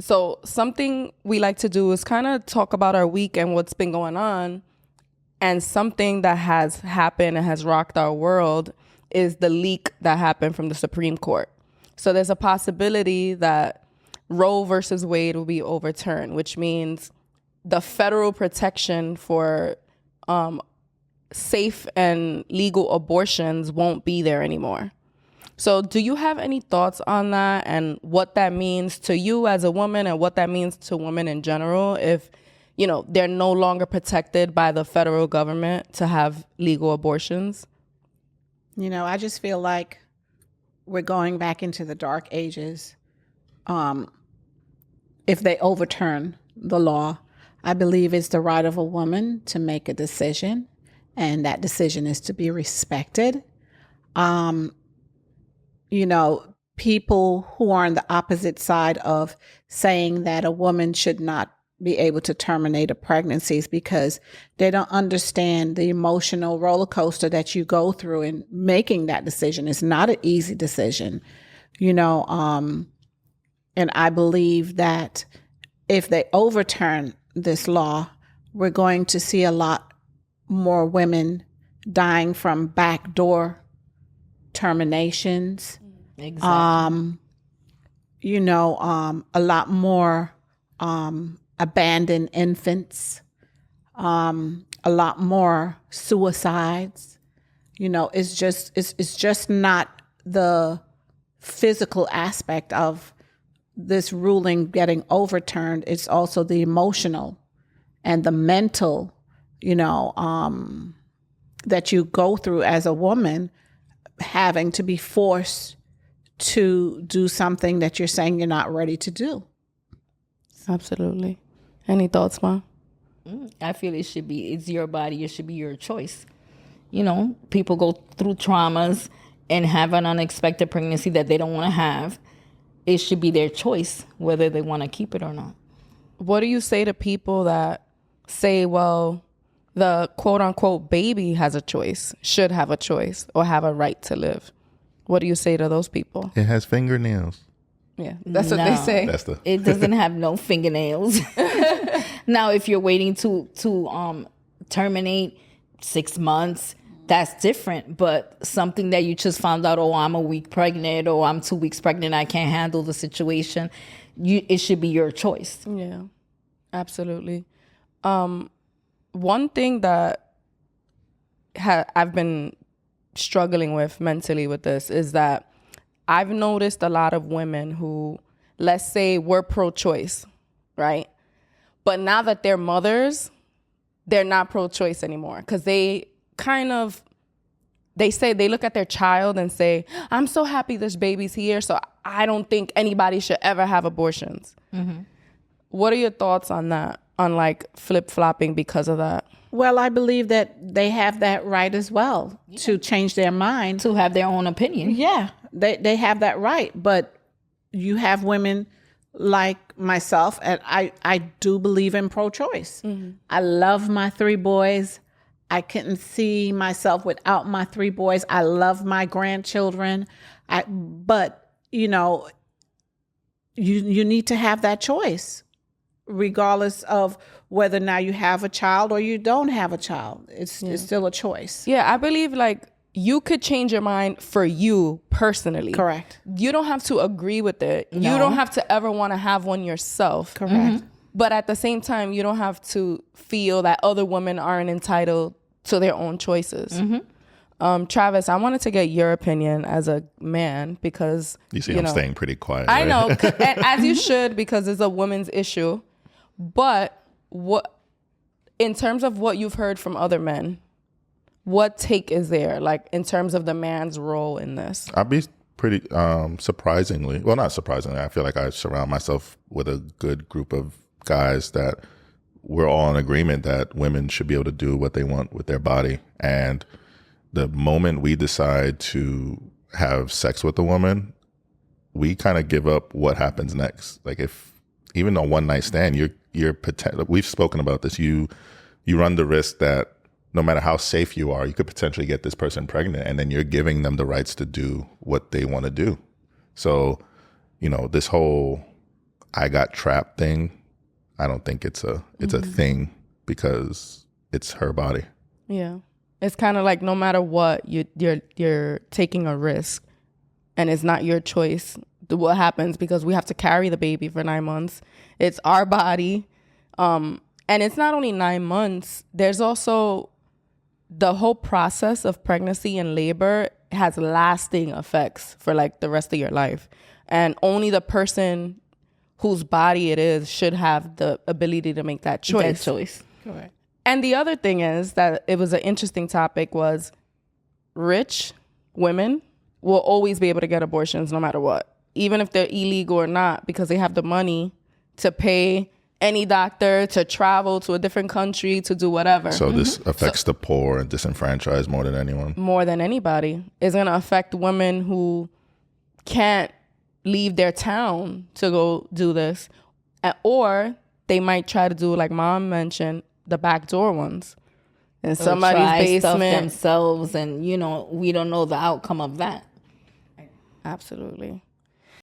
So something we like to do is kind of talk about our week and what's been going on. And something that has happened and has rocked our world is the leak that happened from the Supreme Court. So there's a possibility that Roe versus Wade will be overturned, which means the federal protection for safe and legal abortions won't be there anymore. So do you have any thoughts on that and what that means to you as a woman and what that means to women in general if, you know, they're no longer protected by the federal government to have legal abortions? You know, I just feel like we're going back into the dark ages. If they overturn the law, I believe it's the right of a woman to make a decision, and that decision is to be respected. You know, people who are on the opposite side of saying that a woman should not be able to terminate a pregnancy is because they don't understand the emotional roller coaster that you go through in making that decision. It's not an easy decision, you know, and I believe that if they overturn this law, we're going to see a lot more women dying from backdoor terminations. Exactly. You know, a lot more abandoned infants, a lot more suicides. You know, it's just not the physical aspect of this ruling getting overturned. It's also the emotional and the mental, you know, that you go through as a woman, having to be forced to do something that you're saying you're not ready to do. Absolutely. Any thoughts, Mom? I feel it's your body. It should be your choice. You know, people go through traumas and have an unexpected pregnancy that they don't want to have. It should be their choice whether they want to keep it or not. What do you say to people that say, well, the quote unquote baby has a choice, should have a choice, or have a right to live? What do you say to those people? It has fingernails. Yeah, that's what they say. It doesn't have no fingernails. Now, if you're waiting to terminate 6 months, that's different. But something that you just found out, oh, I'm a week pregnant, or I'm 2 weeks pregnant, I can't handle the situation. It should be your choice. Yeah, absolutely. One thing that I've been struggling with mentally with this is that I've noticed a lot of women who, let's say, were pro-choice, right? But now that they're mothers, they're not pro-choice anymore because they say they look at their child and say, I'm so happy this baby's here, so I don't think anybody should ever have abortions. Mm-hmm. What are your thoughts on that, on like flip-flopping because of that? Well, I believe that they have that right as well to change their mind. To have their own opinion. Yeah, they have that right. But you have women like myself, and I do believe in pro-choice. Mm-hmm. I love my 3 boys. I couldn't see myself without my 3 boys. I love my grandchildren. But, you know, you need to have that choice, regardless of whether now you have a child or you don't have a child. It's still a choice. Yeah, I believe like you could change your mind for you personally. Correct. You don't have to agree with it. No. You don't have to ever want to have one yourself. Correct. Mm-hmm. But at the same time, you don't have to feel that other women aren't entitled to their own choices. Mm-hmm. Travis, I wanted to get your opinion as a man because you see, I'm staying pretty quiet. I know, as you should, because it's a woman's issue. But what, in terms of what you've heard from other men, what take is there, like in terms of the man's role in this? I'd be pretty surprisingly, well, not surprisingly, I feel like I surround myself with a good group of guys that we're all in agreement that women should be able to do what they want with their body. And the moment we decide to have sex with a woman, we kind of give up what happens next. Like if even a one night stand, we've spoken about this. You run the risk that no matter how safe you are, you could potentially get this person pregnant, and then you're giving them the rights to do what they want to do. So, you know, this whole I got trapped thing, I don't think it's a thing because it's her body. Yeah. It's kind of like no matter what, you're taking a risk, and it's not your choice what happens, because we have to carry the baby for 9 months. It's our body. And it's not only 9 months. There's also the whole process of pregnancy and labor has lasting effects for like the rest of your life. And only the person whose body it is should have the ability to make that choice. Correct. And the other thing is that it was an interesting topic was rich women will always be able to get abortions no matter what, even if they're illegal or not, because they have the money to pay any doctor, to travel to a different country, to do whatever. So this affects the poor and disenfranchised more than anyone. More than anybody. It's going to affect women who can't leave their town to go do this. Or they might try to do, like Mom mentioned, the backdoor ones. In somebody's try stuff basement. themselves, and we don't know the outcome of that. Absolutely.